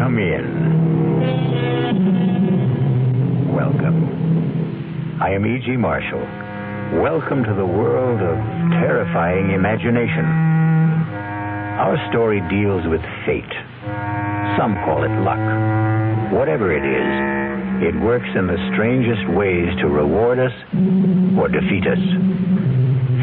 come in. Welcome. I am E.G. Marshall. Welcome to the world of terrifying imagination. Our story deals with fate. Some call it luck. Whatever it is, it works in the strangest ways to reward us or defeat us.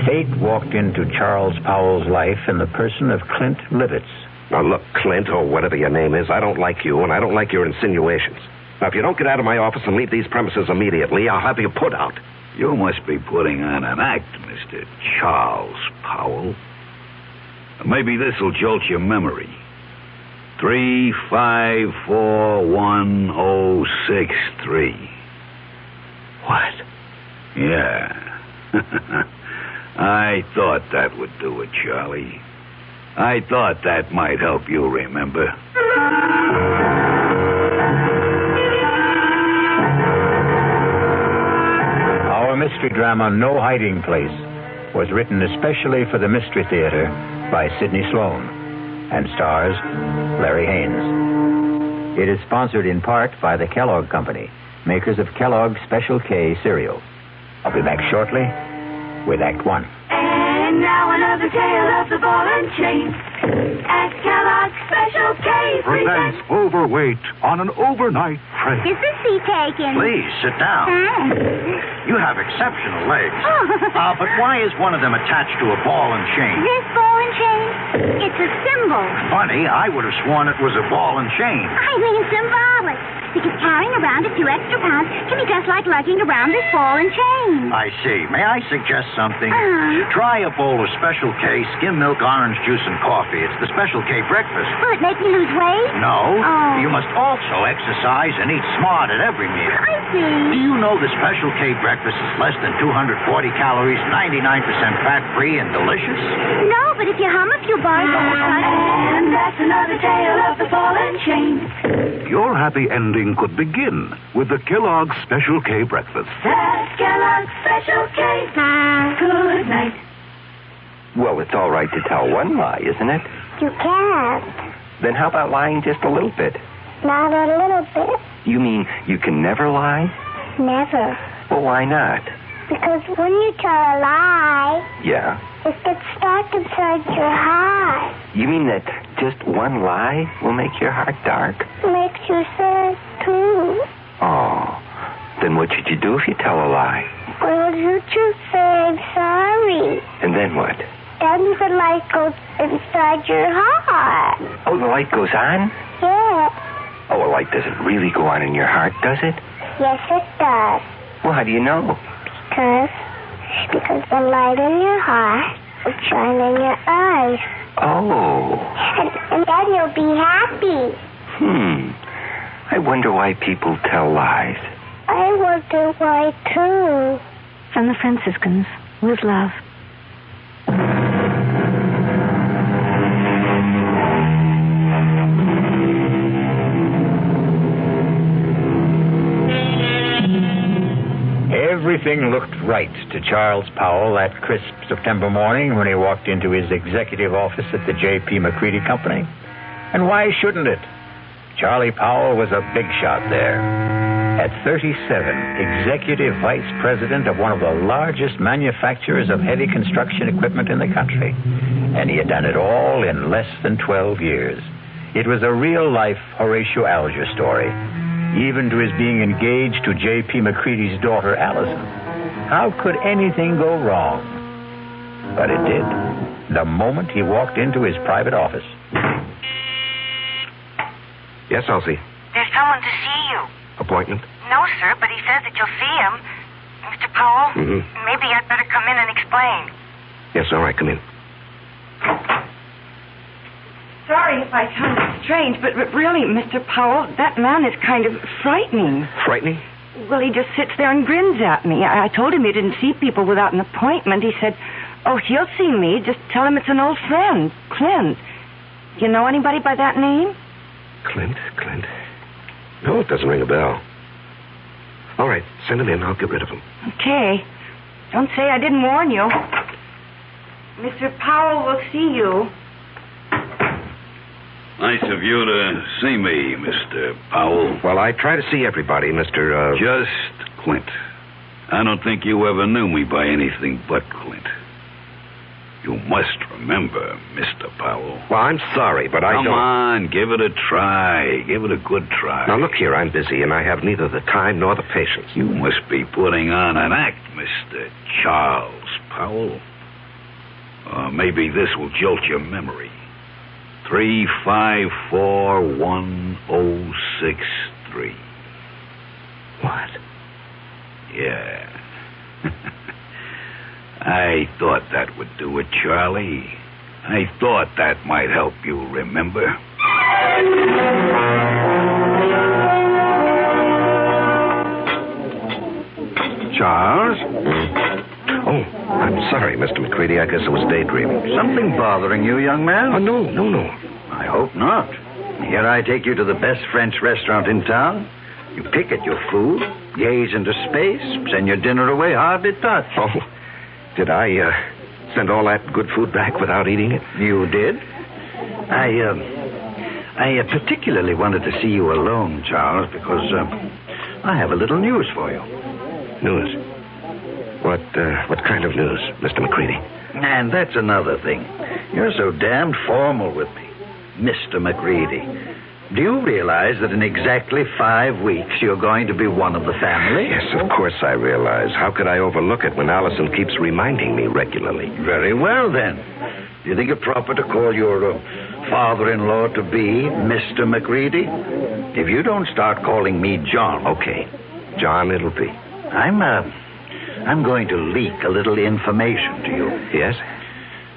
Fate walked into Charles Powell's life in the person of Clint Livitz. Now, look, Clint, or whatever your name is, I don't like you, and I don't like your insinuations. Now, if you don't get out of my office and leave these premises immediately, I'll have you put out. You must be putting on an act, Mr. Charles Powell. Maybe this'll jolt your memory. 3541063. What? Yeah. I thought that would do it, Charlie. I thought that might help you remember. Our mystery drama, No Hiding Place, was written especially for the Mystery Theater by Sidney Sloan and stars Larry Haynes. It is sponsored in part by the Kellogg Company, makers of Kellogg's Special K cereal. I'll be back shortly with Act One. And now another tale of the ball and chain. At Kellogg's Special K presents Overweight on an overnight train. Is the seat taken? Please, sit down. You have exceptional legs. But why is one of them attached to a ball and chain? This ball and chain? It's a symbol. Funny, I would have sworn it was a ball and chain. I mean symbolic. Because carrying around a few extra pounds can be just like lugging around this ball and chain. I see. May I suggest something? Try a bowl of Special K, skim milk, orange juice, and coffee. It's the Special K breakfast. Will it make me lose weight? No. Oh. You must also exercise and eat smart at every meal. I see. Do you know the Special K breakfast is less than 240 calories, 99% fat-free, and delicious? No, but if you hum a few bars... And that's another tale of the ball and chain. Your happy ending could begin with the Kellogg's Special K breakfast. That's Kellogg's Special K. Good night. Well, it's all right to tell one lie, isn't it? You can't. Then how about lying just a little bit? Not a little bit. You mean you can never lie? Never. Well, why not? Because when you tell a lie, Yeah. it gets stuck inside your heart. You mean that just one lie will make your heart dark? Makes you sad, too. Oh. Then what should you do if you tell a lie? Well, you just say I'm sorry. And then what? Then the light goes inside your heart. Oh, the light goes on? Yeah. Oh, a light doesn't really go on in your heart, does it? Yes, it does. Well, how do you know? Because the light in your heart will shine in your eyes. Oh. And then you'll be happy. I wonder why people tell lies. I wonder why, too. From the Franciscans, with love. Everything looked right to Charles Powell that crisp September morning when he walked into his executive office at the J.P. McCready Company. And why shouldn't it? Charlie Powell was a big shot there. At 37, executive vice president of one of the largest manufacturers of heavy construction equipment in the country. And he had done it all in less than 12 years. It was a real-life Horatio Alger story, even to his being engaged to J.P. McCready's daughter, Allison. How could anything go wrong? But it did, the moment he walked into his private office. Yes, Elsie. There's someone to see you. Appointment? No, sir, but he says that you'll see him. Mr. Powell, maybe I'd better come in and explain. Yes, all right, come in. Sorry if I sound strange, but really, Mr. Powell, that man is kind of frightening. Frightening? Well, he just sits there and grins at me. I told him he didn't see people without an appointment. He said, oh, he'll see me. Just tell him it's an old friend, Clint. You know anybody by that name? Clint? No, it doesn't ring a bell. All right, send him in. I'll get rid of him. Okay. Don't say I didn't warn you. Mr. Powell will see you. Nice of you to see me, Mr. Powell. Well, I try to see everybody, Mr. Just Clint. I don't think you ever knew me by anything but Clint. You must remember, Mr. Powell. Well, I'm sorry, but I don't... Come on, give it a try. Give it a good try. Now, look here, I'm busy, and I have neither the time nor the patience. You must be putting on an act, Mr. Charles Powell. Maybe this will jolt your memory. 3541063. What? Yeah. I thought that would do it, Charlie. I thought that might help you remember. Charles? Oh, I'm sorry, Mr. McCready. I guess I was daydreaming. Something bothering you, young man? Oh, no. I hope not. Here I take you to the best French restaurant in town. You pick at your food, gaze into space, send your dinner away hardly touched. Oh, did I send all that good food back without eating it? You did? I particularly wanted to see you alone, Charles, because I have a little news for you. News? What kind of news, Mr. McCready? And that's another thing. You're so damned formal with me, Mr. McCready. Do you realize that in exactly 5 weeks you're going to be one of the family? Yes, of course I realize. How could I overlook it when Allison keeps reminding me regularly? Very well, then. Do you think it proper to call your father-in-law to be Mr. McCready? If you don't start calling me John... Okay. John, it'll be. I'm going to leak a little information to you. Yes?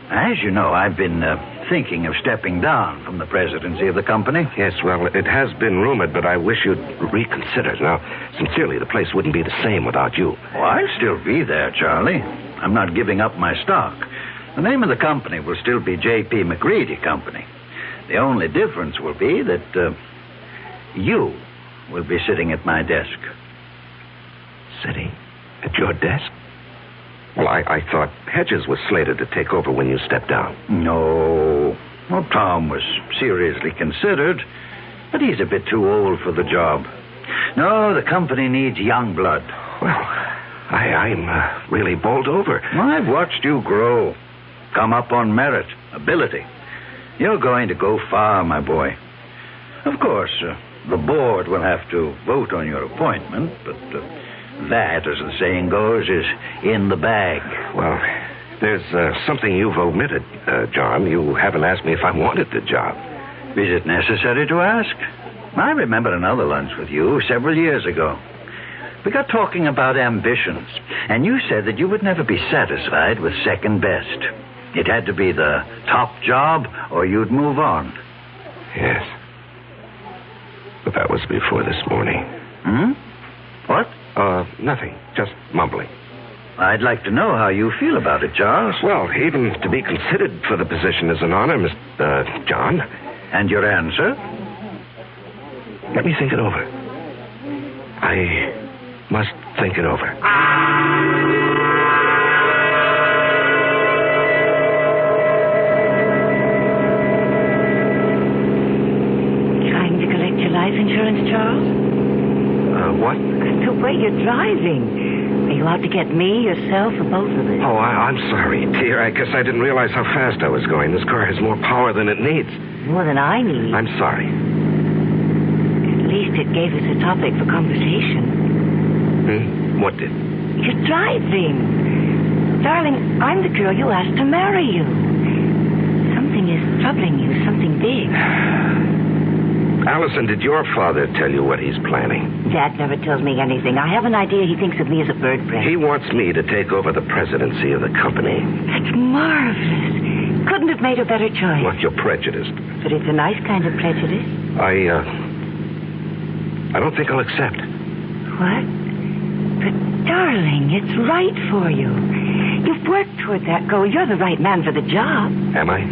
As you know, I've been thinking of stepping down from the presidency of the company. Yes, well, it has been rumored, but I wish you'd reconsider. Now, sincerely, the place wouldn't be the same without you. Oh, I'll still be there, Charlie. I'm not giving up my stock. The name of the company will still be J.P. McCready Company. The only difference will be that you will be sitting at my desk. Sitting at your desk? Well, I thought Hedges was slated to take over when you stepped down. No. Well, Tom was seriously considered, but he's a bit too old for the job. No, the company needs young blood. Well, I'm really bowled over. I've watched you grow. Come up on merit, ability. You're going to go far, my boy. Of course, the board will have to vote on your appointment, but... that, as the saying goes, is in the bag. Well, there's something you've omitted, John. You haven't asked me if I wanted the job. Is it necessary to ask? I remember another lunch with you several years ago. We got talking about ambitions, and you said that you would never be satisfied with second best. It had to be the top job, or you'd move on. Yes. But that was before this morning. What? Nothing. Just mumbling. I'd like to know how you feel about it, Charles. Well, even to be considered for the position is an honor, Mr. John. And your answer? Let me think it over. I must think it over. Trying to collect your life insurance, Charles? What? The way you're driving. Are you out to get me, yourself, or both of us? Oh, I'm sorry, dear. I guess I didn't realize how fast I was going. This car has more power than it needs. More than I need. I'm sorry. At least it gave us a topic for conversation. What did? You're driving. Darling, I'm the girl you asked to marry you. Something is troubling you, something big. Allison, did your father tell you what he's planning? Dad never tells me anything. I have an idea he thinks of me as a bird brain. He wants me to take over the presidency of the company. That's marvelous. Couldn't have made a better choice. Well, you're prejudiced. But it's a nice kind of prejudice. I don't think I'll accept. What? But, darling, it's right for you. You've worked toward that goal. You're the right man for the job. Am I?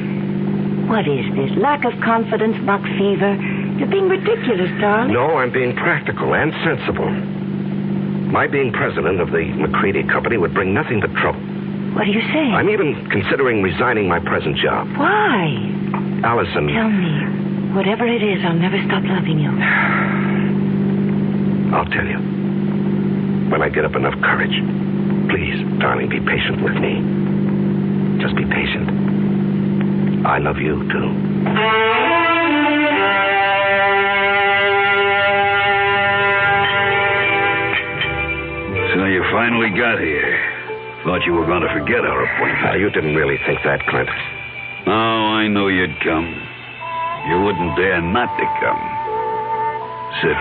What is this? Lack of confidence, buck fever? You're being ridiculous, darling. No, I'm being practical and sensible. My being president of the McCready Company would bring nothing but trouble. What are you saying? I'm even considering resigning my present job. Why? Allison... Tell me. Whatever it is, I'll never stop loving you. I'll tell you. When I get up enough courage. Please, darling, be patient with me. Just be patient. I love you, too. So you finally got here. Thought you were going to forget our appointment. You didn't really think that, Clint. Oh, I knew you'd come. You wouldn't dare not to come. Sit.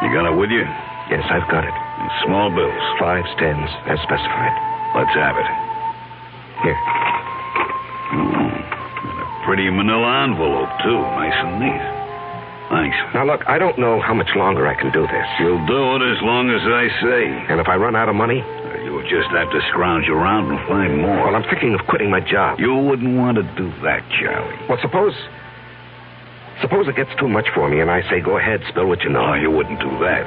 You got it with you? Yes, I've got it. Small bills. 5s, 10s, as specified. Let's have it. Here. And a pretty manila envelope, too. Nice and neat. Thanks. Now, look, I don't know how much longer I can do this. You'll do it as long as I say. And if I run out of money? You'll just have to scrounge around and find more. Well, I'm thinking of quitting my job. You wouldn't want to do that, Charlie. Well, suppose it gets too much for me and I say, go ahead, spill what you know. No, you wouldn't do that.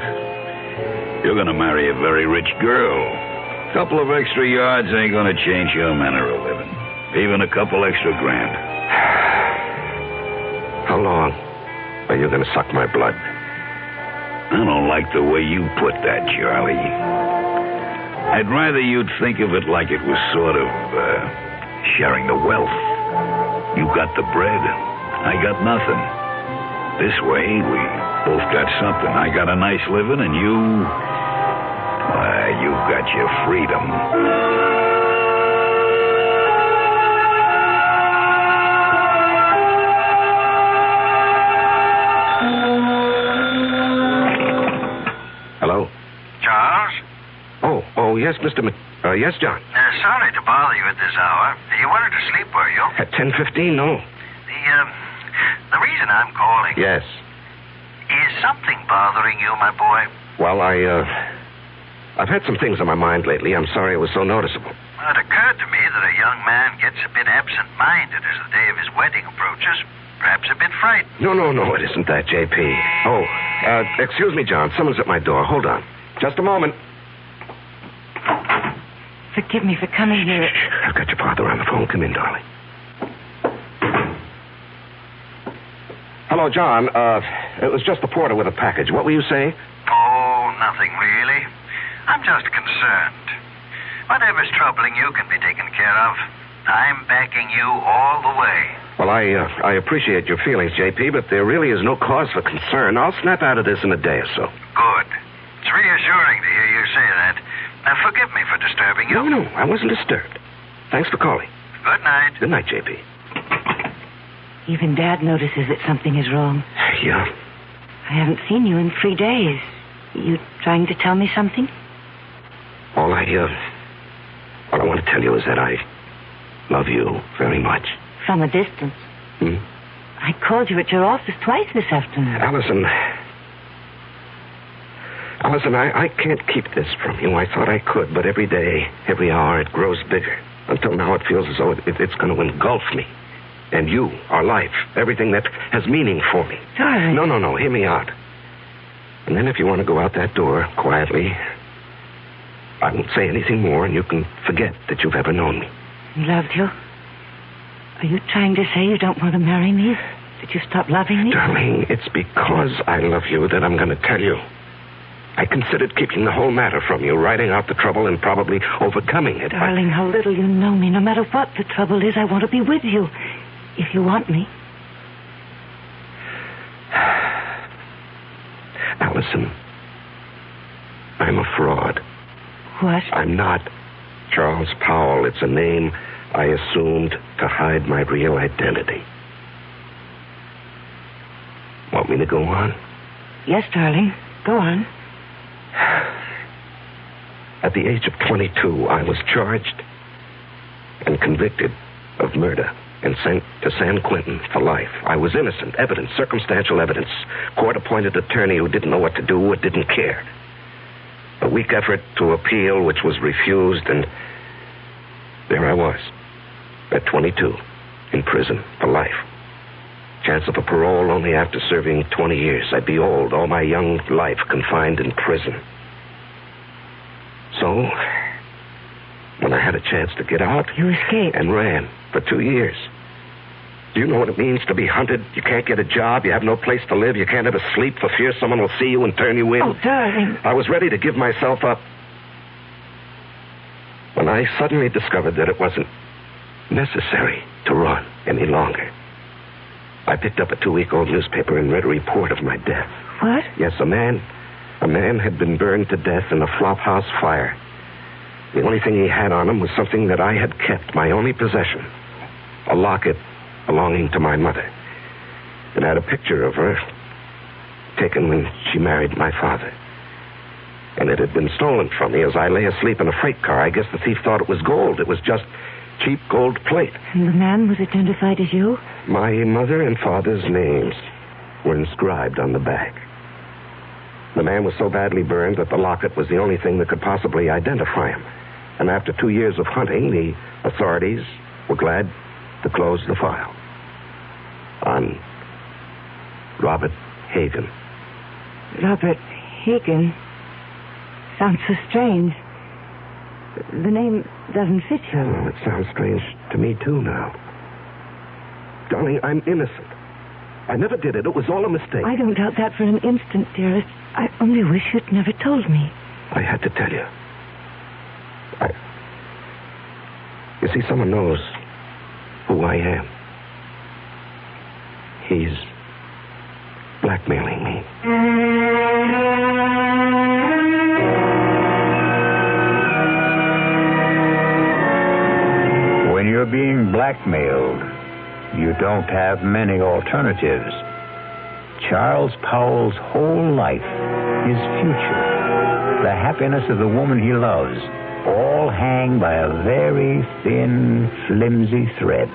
You're going to marry a very rich girl. A couple of extra yards ain't going to change your manner of living. Even a couple extra grand. How long are you going to suck my blood? I don't like the way you put that, Charlie. I'd rather you'd think of it like it was sort of sharing the wealth. You got the bread. I got nothing. This way, we both got something. I got a nice living, and you got your freedom. Hello? Charles? Oh, yes, Mr. yes, John. Sorry to bother you at this hour. You wanted to sleep, were you? At 10:15, no. The reason I'm calling... Yes. Is something bothering you, my boy? Well, I've had some things on my mind lately. I'm sorry it was so noticeable. Well, it occurred to me that a young man gets a bit absent-minded as the day of his wedding approaches. Perhaps a bit frightened. No, it isn't that, J.P. Oh, excuse me, John. Someone's at my door. Hold on. Just a moment. Forgive me for coming here. I've got your father on the phone. Come in, darling. Hello, John. It was just the porter with a package. What were you saying? Oh, nothing really. I'm just concerned. Whatever's troubling you can be taken care of. I'm backing you all the way. Well, I appreciate your feelings, J.P., but there really is no cause for concern. I'll snap out of this in a day or so. Good. It's reassuring to hear you say that. Now, forgive me for disturbing you. No, I wasn't disturbed. Thanks for calling. Good night. Good night, J.P. Even Dad notices that something is wrong. Yeah. I haven't seen you in 3 days. You trying to tell me something? All I want to tell you is that I love you very much. From a distance. I called you at your office twice this afternoon. Allison, I can't keep this from you. I thought I could, but every day, every hour, it grows bigger. Until now, it feels as though it's going to engulf me. And you, our life, everything that has meaning for me. Darling. No, hear me out. And then if you want to go out that door quietly, I won't say anything more, and you can forget that you've ever known me. Loved you? Are you trying to say you don't want to marry me? Did you stop loving me? Darling, it's because I love you that I'm going to tell you. I considered keeping the whole matter from you, writing out the trouble and probably overcoming it. Darling, how little you know me. No matter what the trouble is, I want to be with you. If you want me. Allison, I'm a fraud. What? I'm not Charles Powell. It's a name I assumed to hide my real identity. Want me to go on? Yes, darling. Go on. At the age of 22, I was charged and convicted of murder and sent to San Quentin for life. I was innocent. Evidence, circumstantial evidence. Court-appointed attorney who didn't know what to do or didn't care. A weak effort to appeal, which was refused, and there I was, at 22, in prison for life. Chance of a parole only after serving 20 years. I'd be old, all my young life confined in prison. So, when I had a chance to get out... You escaped. And ran for 2 years. Do you know what it means to be hunted? You can't get a job. You have no place to live. You can't ever sleep for fear someone will see you and turn you in. Oh, darling. I was ready to give myself up when I suddenly discovered that it wasn't necessary to run any longer. I picked up a 2-week-old newspaper and read a report of my death. What? Yes, a man had been burned to death in a flophouse fire. The only thing he had on him was something that I had kept, my only possession, a locket belonging to my mother. It had a picture of her taken when she married my father. And it had been stolen from me as I lay asleep in a freight car. I guess the thief thought it was gold. It was just cheap gold plate. And the man was identified as you? My mother and father's names were inscribed on the back. The man was so badly burned that the locket was the only thing that could possibly identify him. And after 2 years of hunting, the authorities were glad to close the file on Robert Hagen. Robert Hagen? Sounds so strange. The name doesn't fit you. Well, it sounds strange to me, too, now. Darling, I'm innocent. I never did it. It was all a mistake. I don't doubt that for an instant, dearest. I only wish you'd never told me. I had to tell you. You see, someone knows who I am. He's blackmailing me. When you're being blackmailed, you don't have many alternatives. Charles Powell's whole life, his future, the happiness of the woman he loves, all hang by a very thin, flimsy thread.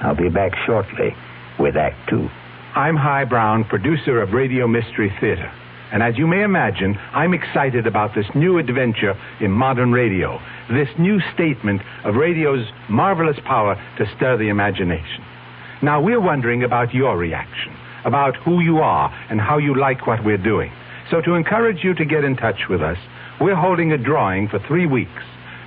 I'll be back shortly with Act 2. I'm Hy Brown, producer of Radio Mystery Theater. And as you may imagine, I'm excited about this new adventure in modern radio, this new statement of radio's marvelous power to stir the imagination. Now, we're wondering about your reaction, about who you are and how you like what we're doing. So to encourage you to get in touch with us, we're holding a drawing for 3 weeks.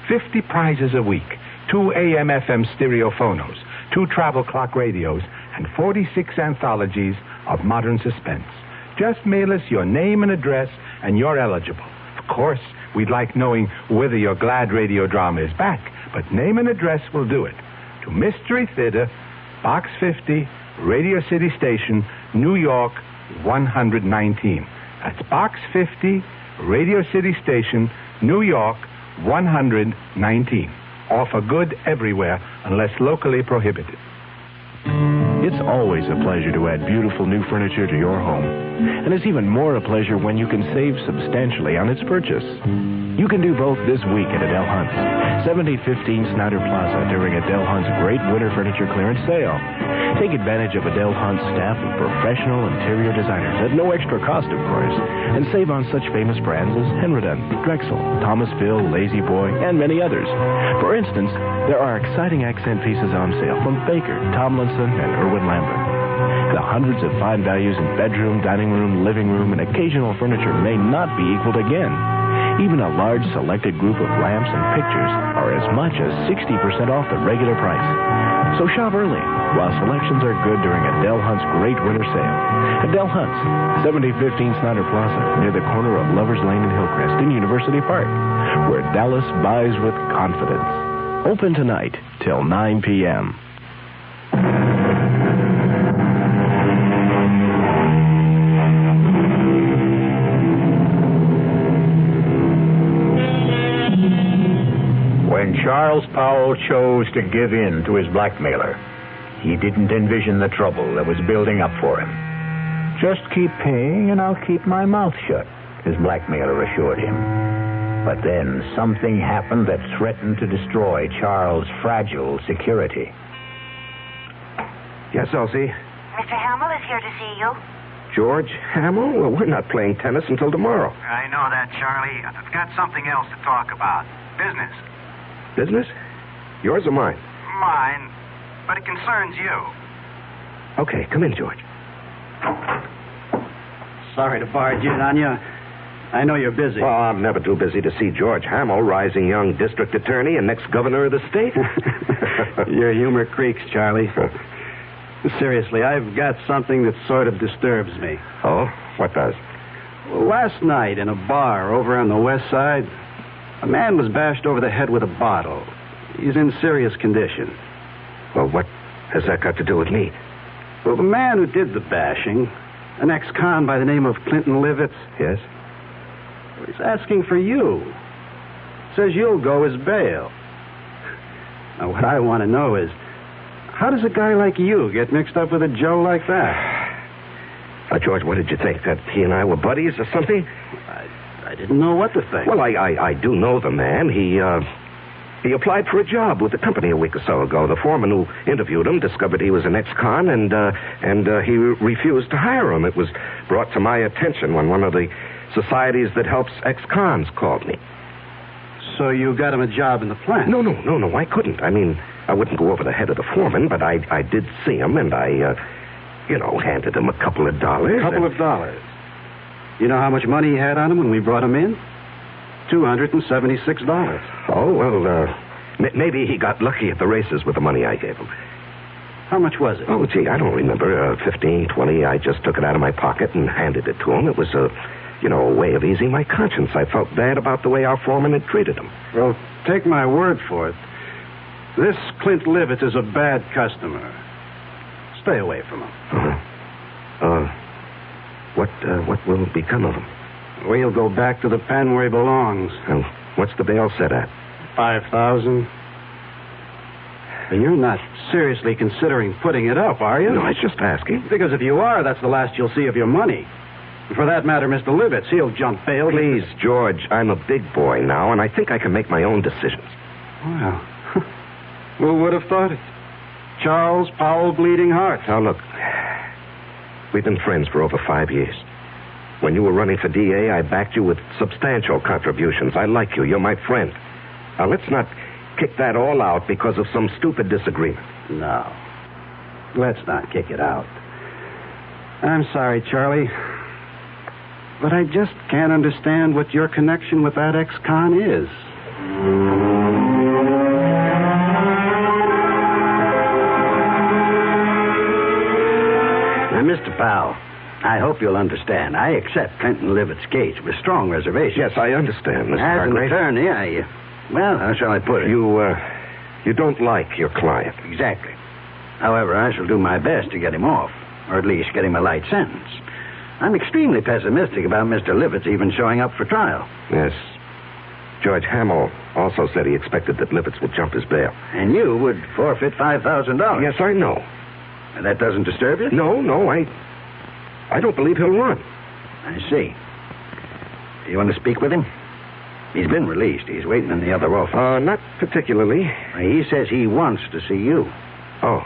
50 prizes a week, 2 AM/FM stereophonos, 2 travel clock radios, and 46 anthologies of modern suspense. Just mail us your name and address, and you're eligible. Of course, we'd like knowing whether your glad radio drama is back, but name and address will do it. To Mystery Theater, Box 50, Radio City Station, New York, 119. That's Box 50, Radio City Station, New York, 119. Offer good everywhere unless locally prohibited. It's always a pleasure to add beautiful new furniture to your home. And it's even more a pleasure when you can save substantially on its purchase. You can do both this week at Adele Hunt's, 7015 Snyder Plaza during Adele Hunt's great winter furniture clearance sale. Take advantage of Adele Hunt's staff of professional interior designers at no extra cost, of course, and save on such famous brands as Henriton, Drexel, Thomasville, Lazy Boy, and many others. For instance, there are exciting accent pieces on sale from Baker, Tomlinson, and Irwin Lambert. The hundreds of fine values in bedroom, dining room, living room, and occasional furniture may not be equaled again. Even a large selected group of lamps and pictures are as much as 60% off the regular price. So shop early while selections are good during Adele Hunt's great winter sale. Adele Hunt's, 7015 Snyder Plaza, near the corner of Lovers Lane and Hillcrest in University Park, where Dallas buys with confidence. Open tonight till 9 p.m. When Charles Powell chose to give in to his blackmailer, he didn't envision the trouble that was building up for him. Just keep paying and I'll keep my mouth shut, his blackmailer assured him. But then something happened that threatened to destroy Charles' fragile security. Yes, Elsie? Mr. Hamill is here to see you. George Hamill? Well, we're not playing tennis until tomorrow. I know that, Charlie. I've got something else to talk about. Business. Business? Yours or mine? Mine, but it concerns you. Okay, come in, George. Sorry to barge in on you. I know you're busy. Well, I'm never too busy to see George Hamill, rising young district attorney and next governor of the state. Your humor creaks, Charlie. Seriously, I've got something that sort of disturbs me. Oh? What does? Last night in a bar over on the west side, a man was bashed over the head with a bottle. He's in serious condition. Well, what has that got to do with me? Well, the man who did the bashing, an ex-con by the name of Clinton Livitz. Yes? He's asking for you. Says you'll go as bail. Now, what I want to know is, how does a guy like you get mixed up with a Joe like that? Now, George, what did you think? That he and I were buddies or something? I didn't know what to think. Well, I do know the man. He applied for a job with the company a week or so ago. The foreman who interviewed him discovered he was an ex-con, and he refused to hire him. It was brought to my attention when one of the societies that helps ex-cons called me. So you got him a job in the plant? No, I couldn't. I mean, I wouldn't go over the head of the foreman, but I did see him, and I handed him a couple of dollars. A couple of dollars? You know how much money he had on him when we brought him in? $276. Oh, well, maybe he got lucky at the races with the money I gave him. How much was it? Oh, gee, I don't remember. 15, 20. I just took it out of my pocket and handed it to him. It was a way of easing my conscience. I felt bad about the way our foreman had treated him. Well, take my word for it. This Clint Livitz is a bad customer. Stay away from him. What will become of him? Well, he'll go back to the pen where he belongs. Well, what's the bail set at? $5,000. And you're not seriously considering putting it up, are you? No, I was just asking. Because if you are, that's the last you'll see of your money. For that matter, Mr. Livitz, he'll jump bail. Please, George, I'm a big boy now, and I think I can make my own decisions. Well, who would have thought it? Charles Powell Bleeding Heart. Now, look, we've been friends for over 5 years. When you were running for DA, I backed you with substantial contributions. I like you. You're my friend. Now, let's not kick that all out because of some stupid disagreement. No. Let's not kick it out. I'm sorry, Charlie. But I just can't understand what your connection with that ex-con is. Now, Mr. Powell, I hope you'll understand. I accept Clinton Livitz's case with strong reservations. Yes, I understand, Mr. As an Hargrave. attorney, well, how shall I put it? You don't like your client. Exactly. However, I shall do my best to get him off, or at least get him a light sentence. I'm extremely pessimistic about Mr. Livitz even showing up for trial. Yes. George Hamill also said he expected that Livitz would jump his bail. And you would forfeit $5,000. Yes, I know. And that doesn't disturb you? No, I don't believe he'll run. I see. You want to speak with him? He's been released. He's waiting in the other office. Not particularly. He says he wants to see you. Oh.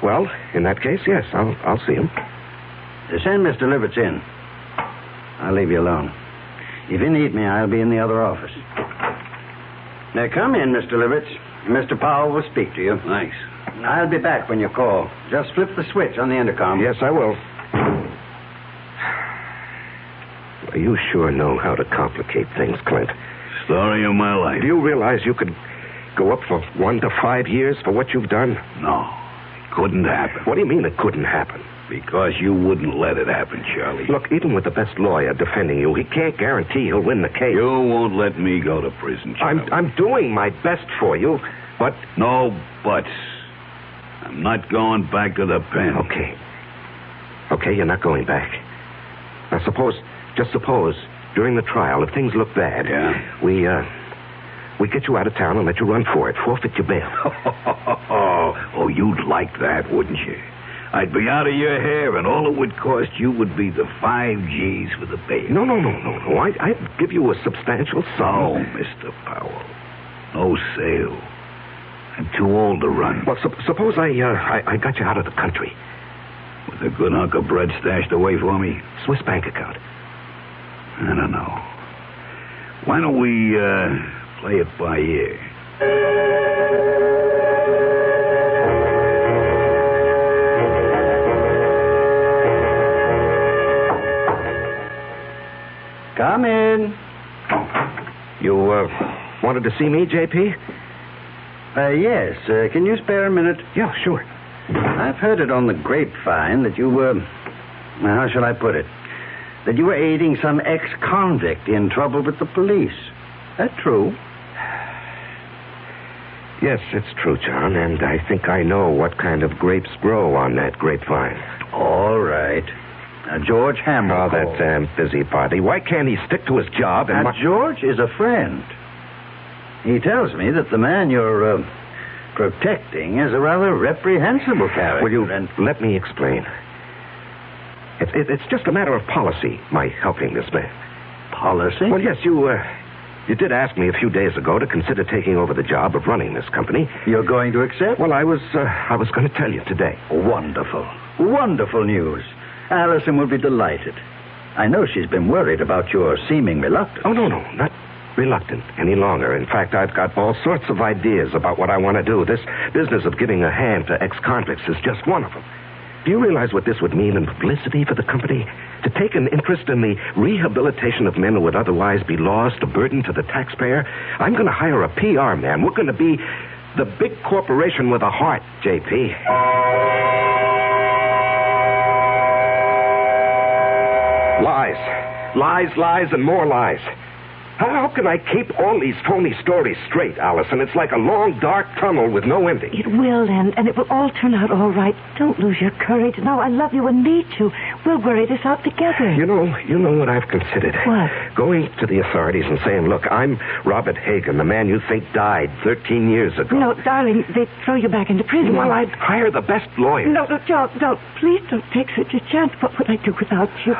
Well, in that case, yes, I'll see him. Send Mr. Livitz in. I'll leave you alone. If you need me, I'll be in the other office. Now, come in, Mr. Livitz. Mr. Powell will speak to you. Thanks. I'll be back when you call. Just flip the switch on the intercom. Yes, I will. You sure know how to complicate things, Clint. Story of my life. Do you realize you could go up for 1 to 5 years for what you've done? No, it couldn't happen. What do you mean it couldn't happen? Because you wouldn't let it happen, Charlie. Look, even with the best lawyer defending you, he can't guarantee he'll win the case. You won't let me go to prison, Charlie. I'm doing my best for you, but... No buts. I'm not going back to the pen. Okay, you're not going back. Now, just suppose, during the trial, if things look bad... Yeah? We get you out of town and let you run for it. Forfeit your bail. Oh, you'd like that, wouldn't you? I'd be out of your hair, and all it would cost you would be the 5 G's for the bail. No. I'd give you a substantial sum. Oh, Mr. Powell. No sale. I'm too old to run. Well, suppose I got you out of the country. With a good hunk of bread stashed away for me? Swiss bank account. I don't know. Why don't we play it by ear? Come in. You wanted to see me, J.P.? Yes. Can you spare a minute? Yeah, sure. I've heard it on the grapevine that you were... How shall I put it? That you were aiding some ex-convict in trouble with the police. That true? Yes, it's true, John, and I think I know what kind of grapes grow on that grapevine. All right. Now, George Hamill. Oh, that damn busybody. Why can't he stick to his job and... Now, George is a friend. He tells me that the man you're protecting is a rather reprehensible character. Will you let me explain? It's just a matter of policy, my helping this man. Policy? Well, yes, you did ask me a few days ago to consider taking over the job of running this company. You're going to accept? Well, I was going to tell you today. Wonderful. Wonderful news. Allison will be delighted. I know she's been worried about your seeming reluctance. Oh, no, not reluctant any longer. In fact, I've got all sorts of ideas about what I want to do. This business of giving a hand to ex-convicts is just one of them. Do you realize what this would mean in publicity for the company? To take an interest in the rehabilitation of men who would otherwise be lost, a burden to the taxpayer? I'm going to hire a PR man. We're going to be the big corporation with a heart, JP. Lies, and more lies. How can I keep all these phony stories straight, Allison? It's like a long, dark tunnel with no ending. It will end, and it will all turn out all right. Don't lose your courage. Now, I love you and need you. We'll worry this out together. You know what I've considered? What? Going to the authorities and saying, look, I'm Robert Hagen, the man you think died 13 years ago. No, darling, they'd throw you back into prison. Well, I'd hire the best lawyers. No, John, no. Please don't take such a chance. What would I do without you?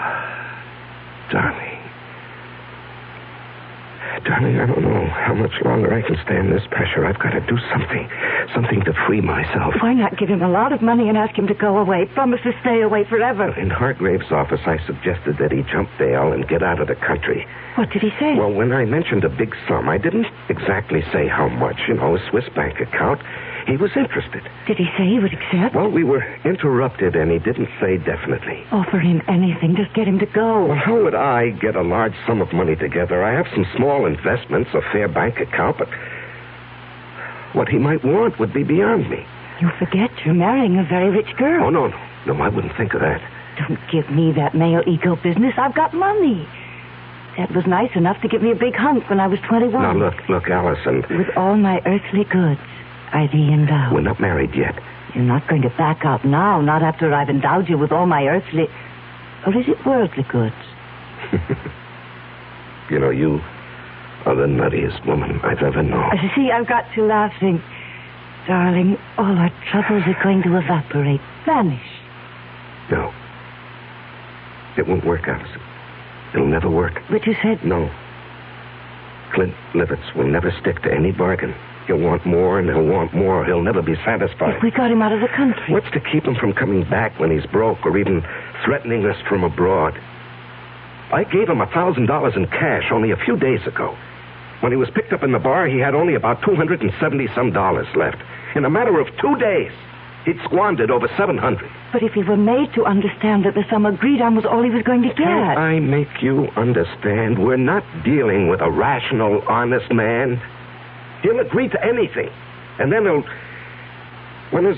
Darling, I don't know how much longer I can stand this pressure. I've got to do something to free myself. Why not give him a lot of money and ask him to go away? Promise to stay away forever. In Hargrave's office, I suggested that he jump bail and get out of the country. What did he say? Well, when I mentioned a big sum, I didn't exactly say how much. A Swiss bank account. He was interested. Did he say he would accept? Well, we were interrupted, and he didn't say definitely. Offer him anything. Just get him to go. Well, how would I get a large sum of money together? I have some small investments, a fair bank account, but what he might want would be beyond me. You forget you're marrying a very rich girl. Oh, no, I wouldn't think of that. Don't give me that male ego business. I've got money. Dad was nice enough to give me a big hunk when I was 21. Now, look, Allison. With all my earthly goods, I thee endow. We're not married yet. You're not going to back out now, not after I've endowed you with all my earthly... Or is it worldly goods? You are the nuttiest woman I've ever known. See, I've got you laughing. Darling, all our troubles are going to evaporate, vanish. No. It won't work, Allison. It'll never work. But you said... No. Clint Livitz will never stick to any bargain. He'll want more, and he'll want more. He'll never be satisfied. If we got him out of the country. What's to keep him from coming back when he's broke or even threatening us from abroad? I gave him $1,000 in cash only a few days ago. When he was picked up in the bar, he had only about $270-some left. In a matter of 2 days, he'd squandered over $700. But if he were made to understand that the sum agreed on was all he was going to get... Can't I make you understand? We're not dealing with a rational, honest man. He'll agree to anything. And then when his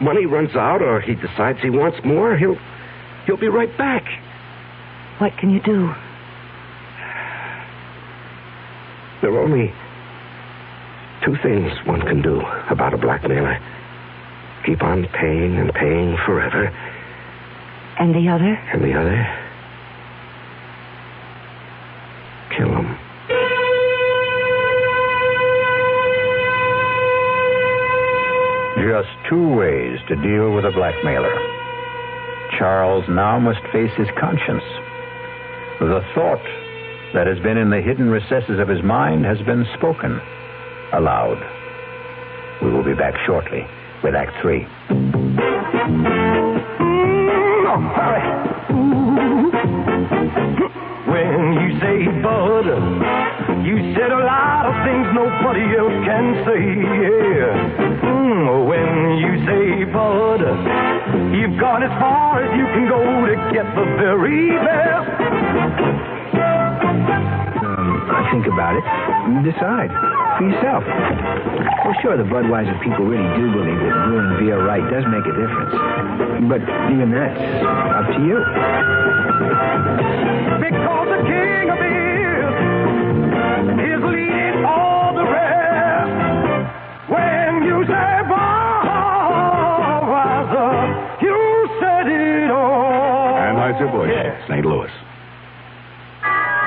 money runs out or he decides he wants more, he'll be right back. What can you do? There are only 2 things one can do about a blackmailer. Keep on paying and paying forever. And the other? And the other? Kill him. Just 2 ways to deal with a blackmailer. Charles now must face his conscience. The thought that has been in the hidden recesses of his mind has been spoken aloud. We will be back shortly with Act 3. When you say bud, you said a lot of things nobody else can say, yeah. When you say bud, you've gone as far as you can go to get the very best. Think about it. Decide. for yourself. Well, sure, the Budweiser people really do believe that brewing beer right does make a difference. But even that's up to you. Because the king of beer is leading all the rest. When you say Budweiser, you said it all. Anheuser-Busch, St. Louis.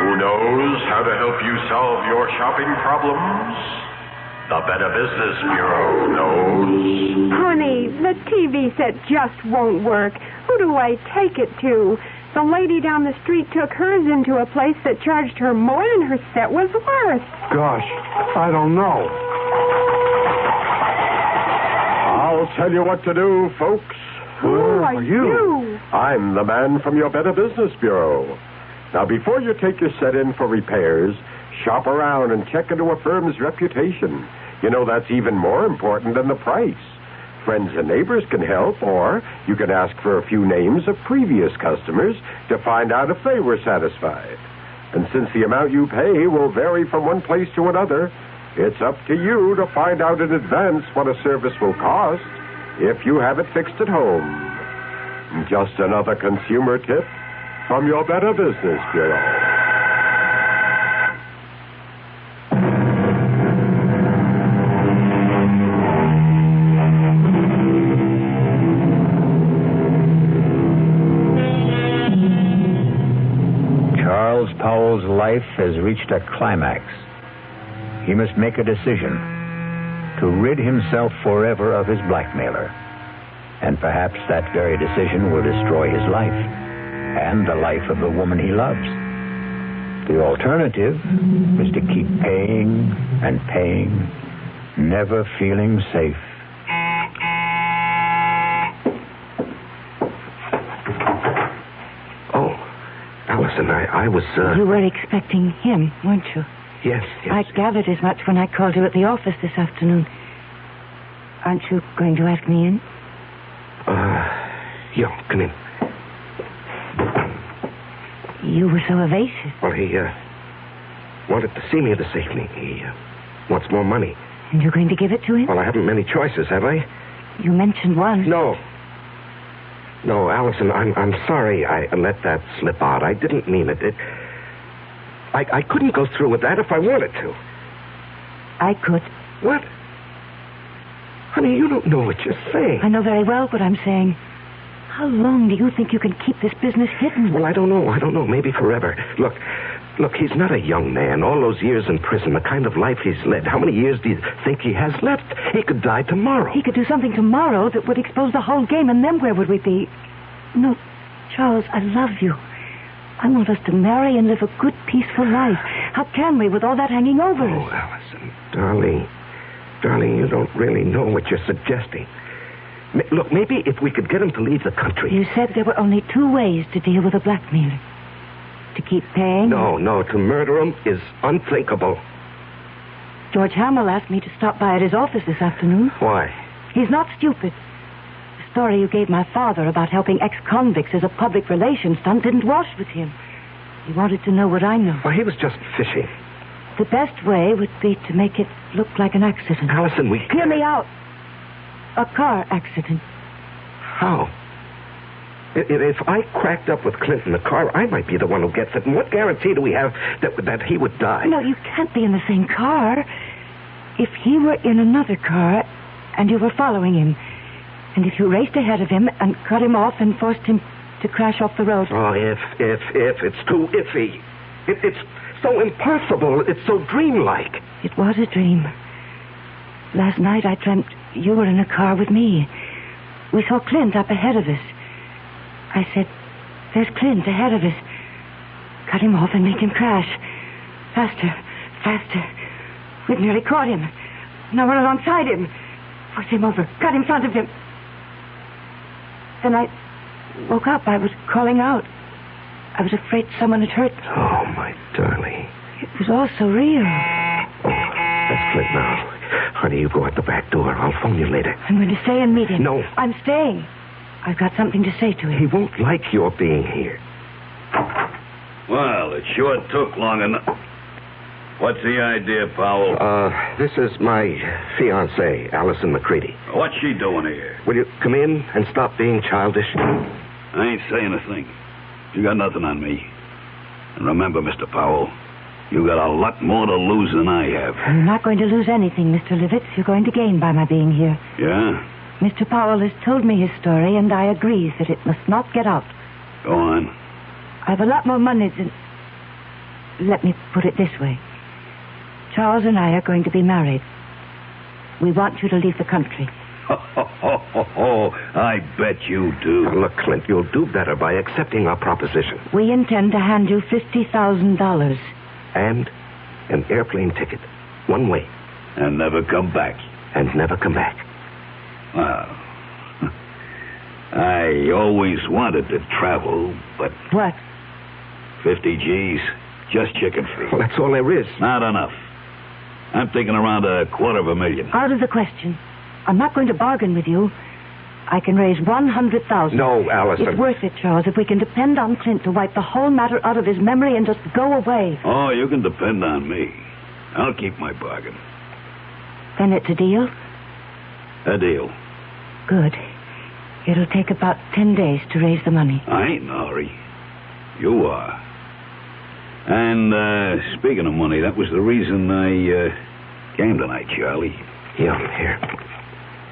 Who knows how to help you solve your shopping problems? The Better Business Bureau knows. Honey, the TV set just won't work. Who do I take it to? The lady down the street took hers into a place that charged her more than her set was worth. Gosh, I don't know. I'll tell you what to do, folks. Who are you? I'm the man from your Better Business Bureau. Now, before you take your set in for repairs, shop around and check into a firm's reputation. You know, that's even more important than the price. Friends and neighbors can help, or you can ask for a few names of previous customers to find out if they were satisfied. And since the amount you pay will vary from one place to another, it's up to you to find out in advance what a service will cost if you have it fixed at home. Just another consumer tip from your Better Business Bureau. Charles Powell's life has reached a climax. He must make a decision to rid himself forever of his blackmailer. And perhaps that very decision will destroy his life and the life of the woman he loves. The alternative is to keep paying and paying, never feeling safe. Oh, Allison, I was, You were expecting him, weren't you? Yes. I gathered as much when I called you at the office this afternoon. Aren't you going to ask me in? Yeah, come in. You were so evasive. Well, he, wanted to see me this evening. He, wants more money. And you're going to give it to him? Well, I haven't many choices, have I? You mentioned one. No, Allison, I'm sorry I let that slip out. I didn't mean it. I couldn't go through with that if I wanted to. I could. What? Honey, you don't know what you're saying. I know very well what I'm saying. How long do you think you can keep this business hidden? Well, I don't know. Maybe forever. Look, he's not a young man. All those years in prison, the kind of life he's led. How many years do you think he has left? He could die tomorrow. He could do something tomorrow that would expose the whole game, and then where would we be? No, Charles, I love you. I want us to marry and live a good, peaceful life. How can we with all that hanging over us? Oh, Allison, darling, you don't really know what you're suggesting. Look, maybe if we could get him to leave the country. You said there were only two ways to deal with a blackmailer. To keep paying? No, to murder him is unthinkable. George Hamill asked me to stop by at his office this afternoon. Why? He's not stupid. The story you gave my father about helping ex-convicts as a public relations stunt didn't wash with him. He wanted to know what I know. Well, he was just fishing. The best way would be to make it look like an accident. Allison, Hear me out. A car accident. How? If I cracked up with Clint in the car, I might be the one who gets it. And what guarantee do we have that he would die? No, you can't be in the same car. If he were in another car and you were following him, and if you raced ahead of him and cut him off and forced him to crash off the road. Oh, if. It's too iffy. It's so impossible. It's so dreamlike. It was a dream. Last night I dreamt you were in a car with me. We saw Clint up ahead of us. I said, there's Clint ahead of us. Cut him off and make him crash. Faster. We'd nearly caught him. Now run alongside him. Force him over. Cut in front of him. Then I woke up. I was calling out. I was afraid someone had hurt me. Oh, my darling. It was all so real. That's Clint now. Honey, you go out the back door. I'll phone you later. I'm going to stay and meet him. No. I'm staying. I've got something to say to him. He won't like your being here. Well, it sure took long enough. What's the idea, Powell? This is my fiancée, Allison McCready. What's she doing here? Will you come in and stop being childish? I ain't saying a thing. You got nothing on me. And remember, Mr. Powell, you got a lot more to lose than I have. You're not going to lose anything, Mr. Livitz. You're going to gain by my being here. Yeah? Mr. Powell has told me his story, and I agree that it must not get out. Go on. I've a lot more money than... Let me put it this way. Charles and I are going to be married. We want you to leave the country. I bet you do. Look, Clint, you'll do better by accepting our proposition. We intend to hand you $50,000. And an airplane ticket. One way. And never come back. And never come back. Well, I always wanted to travel, but... What? 50 G's. Just chicken feed. Well, that's all there is. Not enough. I'm thinking around $250,000. Out of the question. I'm not going to bargain with you. I can raise $100,000. No, Allison. It's worth it, Charles, if we can depend on Clint to wipe the whole matter out of his memory and just go away. Oh, you can depend on me. I'll keep my bargain. Then it's a deal? A deal. Good. It'll take about 10 days to raise the money. I ain't in a hurry. You are. And, speaking of money, that was the reason I came tonight, Charlie. Here.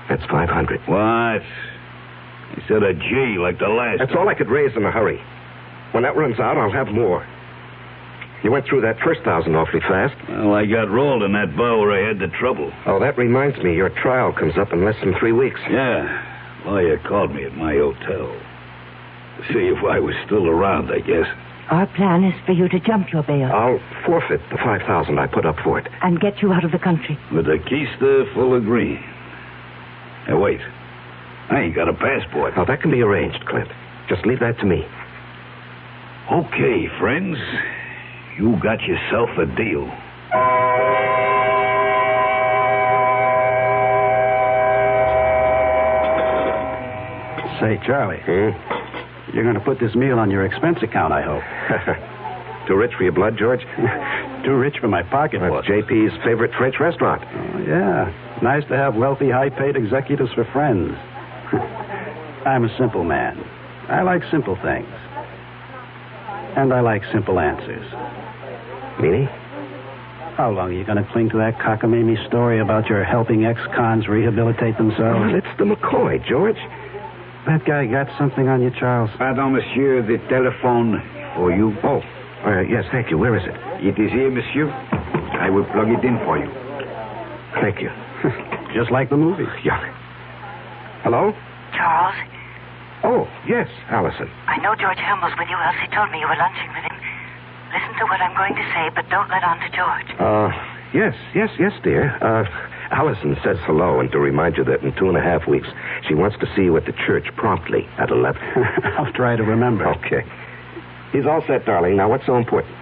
That's $500. What? Instead of G like the last. That's all I could raise in a hurry. When that runs out, I'll have more. You went through that first 1,000 awfully fast. Well, I got rolled in that bar where I had the trouble. Oh, that reminds me. Your trial comes up in less than 3 weeks. Yeah. Lawyer called me at my hotel. To see if I was still around, I guess. Our plan is for you to jump your bail. I'll forfeit the $5,000 I put up for it. And get you out of the country. With a keister full of green. Hey, wait. I ain't got a passport. Oh, that can be arranged, Clint. Just leave that to me. Okay, friends. You got yourself a deal. Say, Charlie. You're going to put this meal on your expense account, I hope. Too rich for your blood, George? Too rich for my pocketbook. That's JP's favorite French restaurant. Oh, yeah. Nice to have wealthy, high-paid executives for friends. I'm a simple man. I like simple things. And I like simple answers. Meaning? How long are you going to cling to that cockamamie story about your helping ex-cons rehabilitate themselves? Well, it's the McCoy, George. That guy got something on you, Charles? Pardon, monsieur, the telephone for you. Oh, yes, thank you. Where is it? It is here, monsieur. I will plug it in for you. Thank you. Just like the movie. Yeah. Hello? Charles? Oh, yes, Allison. I know George Helm was with you, else he told me you were lunching with him. Listen to what I'm going to say, but don't let on to George. Yes, dear. Allison says hello, and to remind you that in 2.5 weeks, she wants to see you at the church promptly at 11. I'll try to remember. Okay. He's all set, darling. Now, what's so important?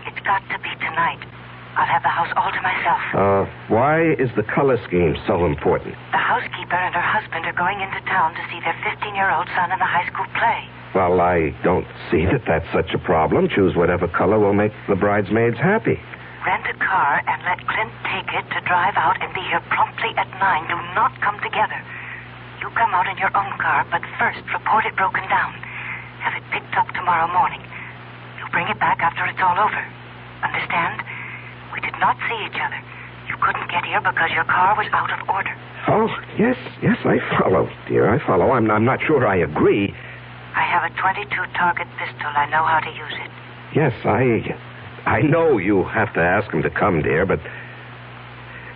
It's got to be tonight. I'll have the house all to myself. Why is the color scheme so important? The housekeeper and her husband are going into town to see their 15-year-old son in the high school play. Well, I don't see that that's such a problem. Choose whatever color will make the bridesmaids happy. Rent a car and let Clint take it to drive out and be here promptly at 9. Do not come together. You come out in your own car, but first report it broken down. Have it picked up tomorrow morning. You bring it back after it's all over. Understand? We did not see each other. You couldn't get here because your car was out of order. Oh, yes, I follow, dear. I follow. I'm not sure I agree. I have a .22 target pistol. I know how to use it. Yes, I know you have to ask him to come, dear, but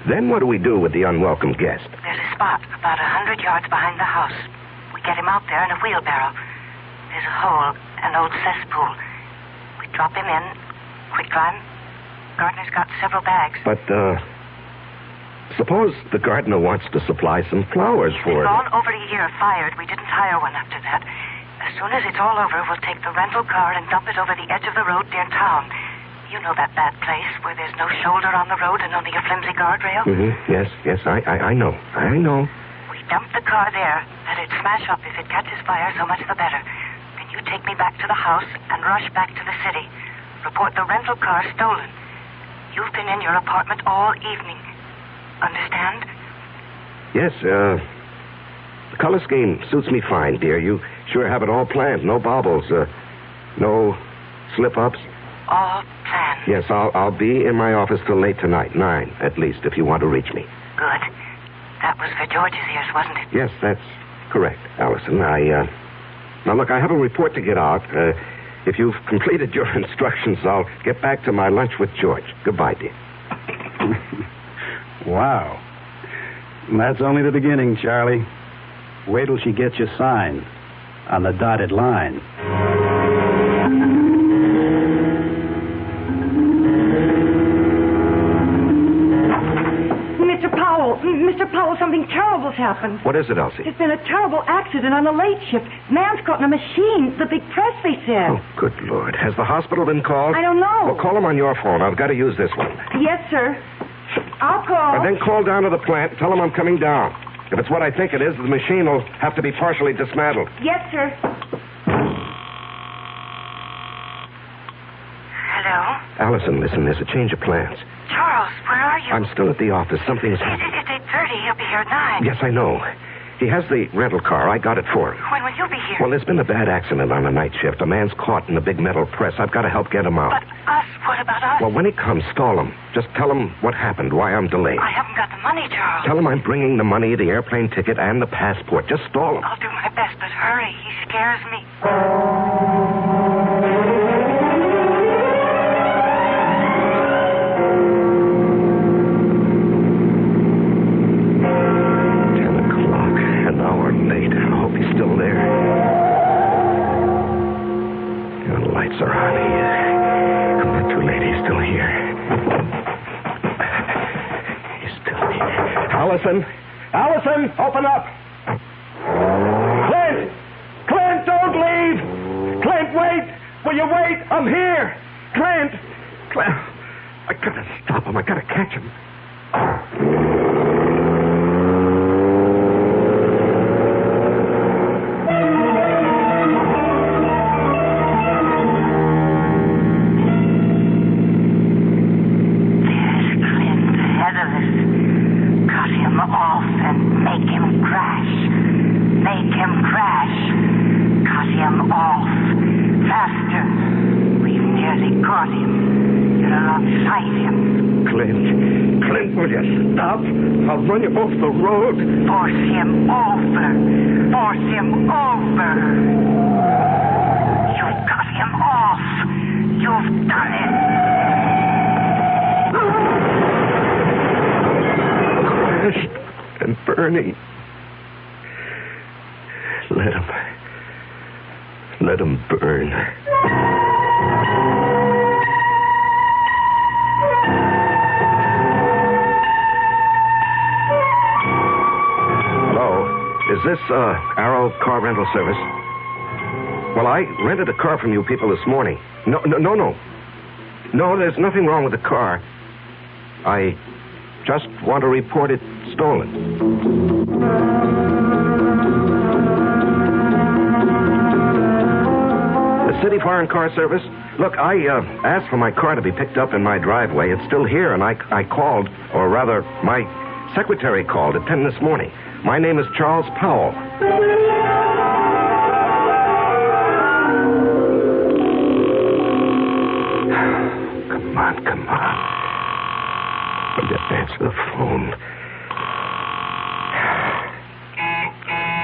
then what do we do with the unwelcome guest? There's a spot about 100 yards behind the house. We get him out there in a wheelbarrow. There's a hole, an old cesspool. We drop him in, quick climb. Gardener's got several bags. But, suppose the gardener wants to supply some flowers for He's it. gone over a year fired. We didn't hire one after that. As soon as it's all over, we'll take the rental car and dump it over the edge of the road near town. You know that bad place where there's no shoulder on the road and only a flimsy guardrail? Mm-hmm. Yes, I know. I know. We dump the car there. Let it smash up. If it catches fire, so much the better. Then you take me back to the house and rush back to the city. Report the rental car stolen. You've been in your apartment all evening. Understand? Yes, the color scheme suits me fine, dear. You sure have it all planned. No baubles, no slip-ups. All planned. Yes, I'll be in my office till late tonight, 9 at least, if you want to reach me. Good. That was for George's ears, wasn't it? Yes, that's correct, Allison. Now, look, I have a report to get out. If you've completed your instructions, I'll get back to my lunch with George. Goodbye, dear. Wow. That's only the beginning, Charlie. Wait till she gets you signed on the dotted line. Mr. Powell, something terrible's happened. What is it, Elsie? There's been a terrible accident on the late shift. Man's caught in a machine. The big press, they said. Oh, good Lord. Has the hospital been called? I don't know. Well, call them on your phone. I've got to use this one. Yes, sir. I'll call. And then call down to the plant and tell them I'm coming down. If it's what I think it is, the machine will have to be partially dismantled. Yes, sir. Hello? Allison, listen, there's a change of plans. Charles, where are you? I'm still at the office. Something's happened. It's 8:30. He'll be here at 9. Yes, I know. He has the rental car. I got it for him. When will you be here? Well, there's been a bad accident on the night shift. A man's caught in the big metal press. I've got to help get him out. But us? What about us? Well, when he comes, stall him. Just tell him what happened, why I'm delayed. I haven't got the money, Charles. Tell him I'm bringing the money, the airplane ticket, and the passport. Just stall him. I'll do my best, but hurry. He scares me. Are on. Come back too late. He's still here. He's still here. Allison, open up. Clint, don't leave. Clint, wait. Will you wait? I'm here. Clint. I gotta stop him. I gotta catch him. I'll run you off the road. Force him over. Force him over. You've got him off. You've done it. Crashed and burning. Let him burn. Is this, Arrow Car Rental Service? Well, I rented a car from you people this morning. No. No, there's nothing wrong with the car. I just want to report it stolen. The City Foreign Car Service? Look, I asked for my car to be picked up in my driveway. It's still here, and I called, or rather, my secretary called at 10 this morning. My name is Charles Powell. Come on. Just answer the phone.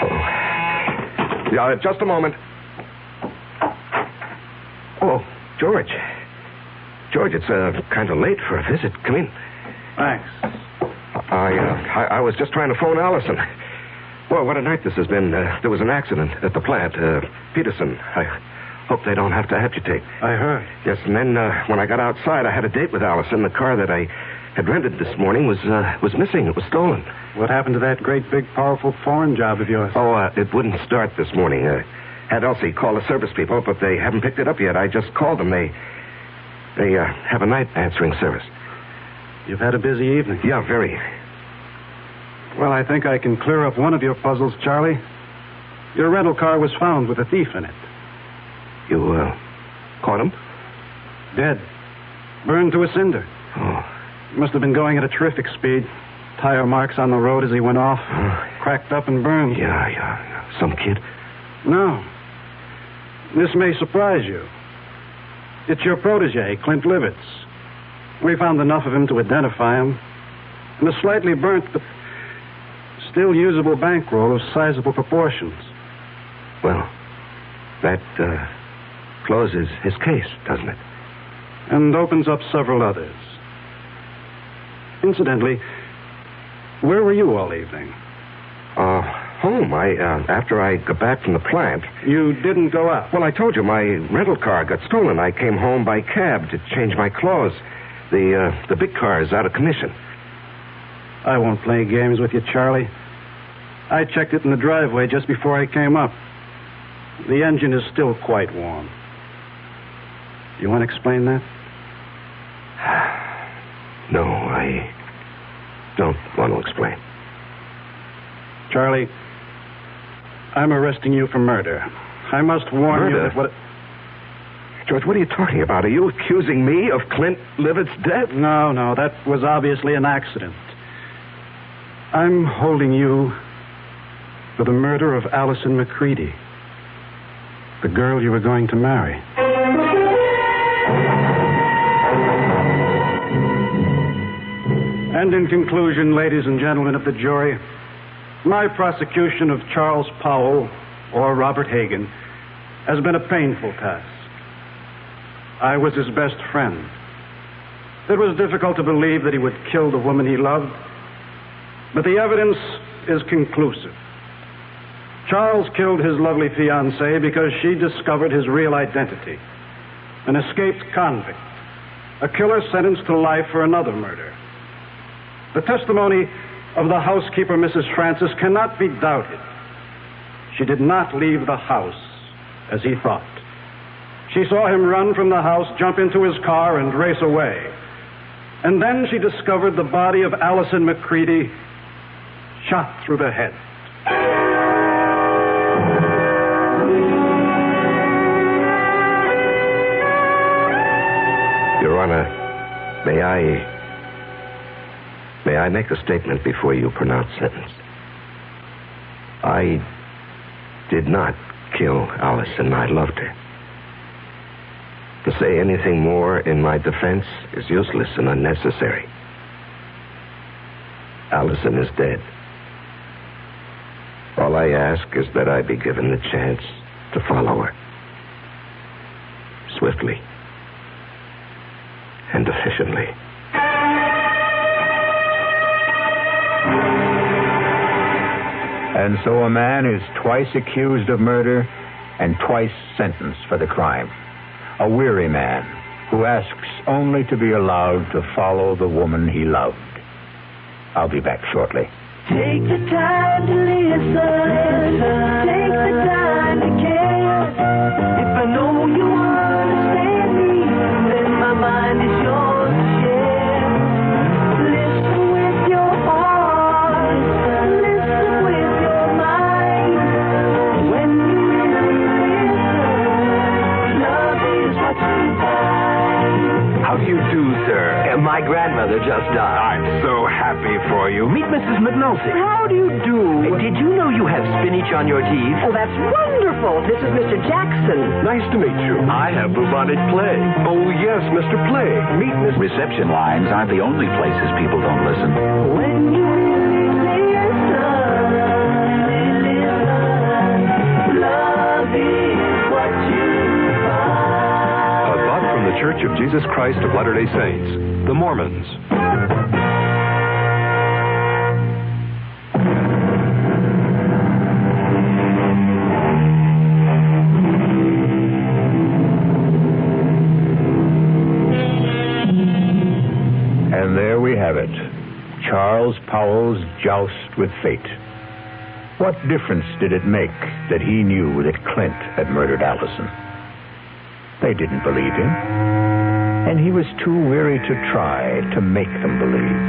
Oh. Yeah, just a moment. Oh, George. George, it's kind of late for a visit. Come in. Thanks. I was just trying to phone Allison. Well, what a night this has been. There was an accident at the plant. Peterson. I hope they don't have to amputate. I heard. Yes, and then when I got outside, I had a date with Allison. The car that I had rented this morning was missing. It was stolen. What happened to that great, big, powerful foreign job of yours? Oh, it wouldn't start this morning. Had Elsie call the service people, but they haven't picked it up yet. I just called them. They have a night answering service. You've had a busy evening. Yeah, very. Well, I think I can clear up one of your puzzles, Charlie. Your rental car was found with a thief in it. You, caught him? Dead. Burned to a cinder. Oh. Must have been going at a terrific speed. Tire marks on the road as he went off. Cracked up and burned. Yeah. Some kid? No. This may surprise you. It's your protege, Clint Livitz. We found enough of him to identify him. And a slightly burnt, but still usable bankroll of sizable proportions. Well, that closes his case, doesn't it? And opens up several others. Incidentally, where were you all evening? Home. After I got back from the plant. You didn't go out? Well, I told you my rental car got stolen. I came home by cab to change my clothes. The big car is out of commission. I won't play games with you, Charlie. I checked it in the driveway just before I came up. The engine is still quite warm. You want to explain that? No, I don't want to explain. Charlie, I'm arresting you for murder. I must warn you that what... George, what are you talking about? Are you accusing me of Clint Livitz's death? No, that was obviously an accident. I'm holding you for the murder of Allison McCready, the girl you were going to marry. And in conclusion, ladies and gentlemen of the jury, my prosecution of Charles Powell, or Robert Hagan, has been a painful task. I was his best friend. It was difficult to believe that he would kill the woman he loved, but the evidence is conclusive. Charles killed his lovely fiancée because she discovered his real identity, an escaped convict, a killer sentenced to life for another murder. The testimony of the housekeeper, Mrs. Francis, cannot be doubted. She did not leave the house as he thought. She saw him run from the house, jump into his car, and race away. And then she discovered the body of Allison McCready shot through the head. Your Honor, may I make a statement before you pronounce sentence? I did not kill Allison. I loved her. To say anything more in my defense is useless and unnecessary. Allison is dead. All I ask is that I be given the chance to follow her. Swiftly and efficiently. And so a man is twice accused of murder and twice sentenced for the crime. A weary man who asks only to be allowed to follow the woman he loved. I'll be back shortly. Take the time to listen. Take the time to care. If I know you understand me, then my mind is yours to share. Listen with your heart. Listen with your mind. When you really listen, love is what you find. How do you do, sir? My grandmother just died. I'm so happy for you. Meet Mrs. McNulty. How do you do? Did you know you have spinach on your teeth? Oh, that's wonderful. This is Mr. Jackson. Nice to meet you. I have bubonic plague. Oh, yes, Mr. Plague. Meet Miss... Reception lines aren't the only places people don't listen. When you really listen, love is what you find. A thought from the Church of Jesus Christ of Latter-day Saints, the Mormons. And there we have it. Charles Powell's joust with fate. What difference did it make that he knew that Clint had murdered Allison? They didn't believe him, and he was too weary to try to make them believe.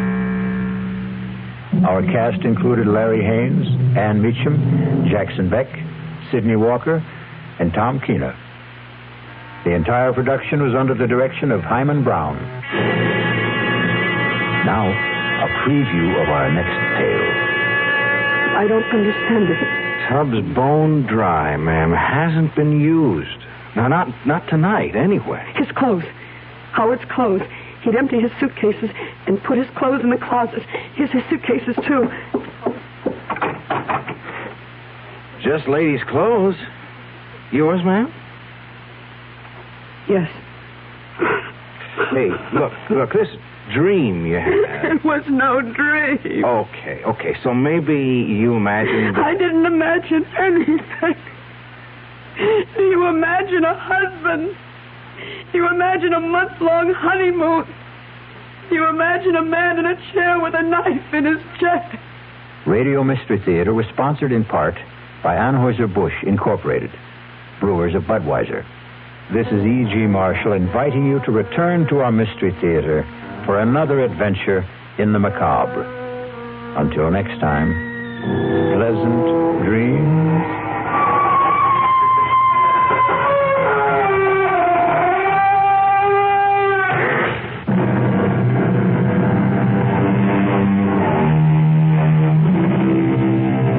Our cast included Larry Haynes, Ann Meacham, Jackson Beck, Sidney Walker, and Tom Keener. The entire production was under the direction of Hyman Brown. Now, a preview of our next tale. I don't understand it. Tub's bone dry, ma'am. Hasn't been used. Now, not tonight, anyway. His clothes. Howard's clothes. He'd empty his suitcases and put his clothes in the closet. Here's his suitcases, too. Just ladies' clothes. Yours, ma'am? Yes. Hey, look, this dream you had. It was no dream. Okay, so maybe you imagined... I didn't imagine anything. Do you imagine a husband? Do you imagine a month-long honeymoon? Do you imagine a man in a chair with a knife in his chest? Radio Mystery Theater was sponsored in part by Anheuser-Busch Incorporated, brewers of Budweiser. This is E.G. Marshall inviting you to return to our Mystery Theater for another adventure in the macabre. Until next time, pleasant dreams.